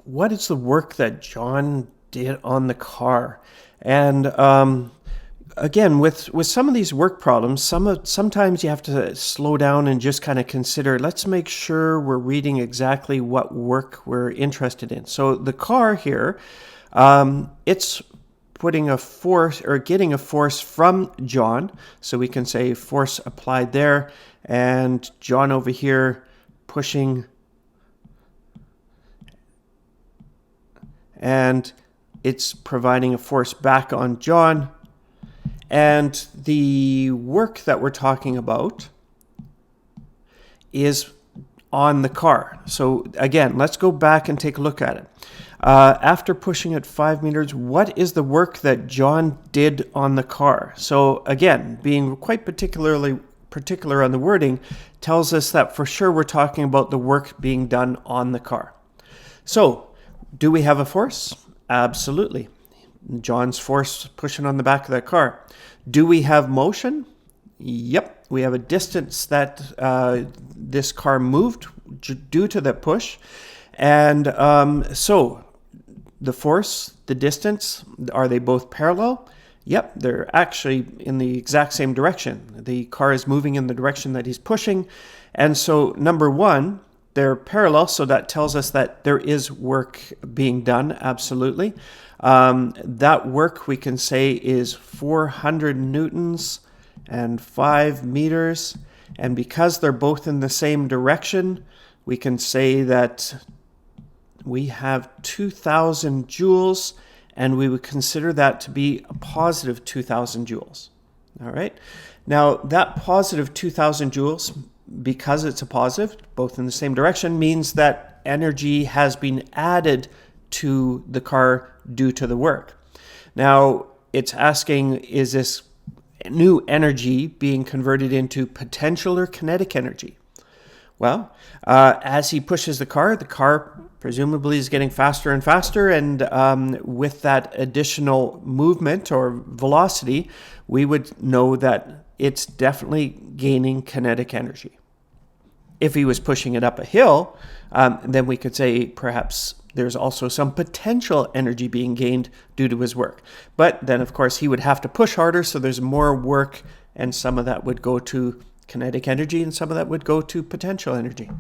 what is the work that John did on the car? And again, with some of these work problems, sometimes you have to slow down and just kind of consider, let's make sure we're reading exactly what work we're interested in. So the car here, it's putting a force or getting a force from John. So we can say force applied there, and John over here pushing, and it's providing a force back on John. And the work that we're talking about is on the car. So again, let's go back and take a look at it. After pushing it 5 meters, what is the work that John did on the car? So again, being quite particular on the wording tells us that for sure we're talking about the work being done on the car. So do we have a force? Absolutely. John's force pushing on the back of that car. Do we have motion? Yep. We have a distance that this car moved due to the push. And so the force, the distance, are they both parallel? Yep, they're actually in the exact same direction. The car is moving in the direction that he's pushing. And so number one, they're parallel, so that tells us that there is work being done, absolutely. That work we can say is 400 newtons and 5 meters. And because they're both in the same direction, we can say that we have 2,000 joules, and we would consider that to be a positive 2,000 joules. All right. Now, that positive 2,000 joules, because it's a positive, both in the same direction, means that energy has been added to the car due to the work. Now, it's asking, is this new energy being converted into potential or kinetic energy? Well, as he pushes the car presumably is getting faster and faster, and with that additional movement or velocity, we would know that it's definitely gaining kinetic energy. If he was pushing it up a hill, then we could say perhaps there's also some potential energy being gained due to his work. But then, of course, he would have to push harder, so there's more work, and some of that would go to kinetic energy and some of that would go to potential energy.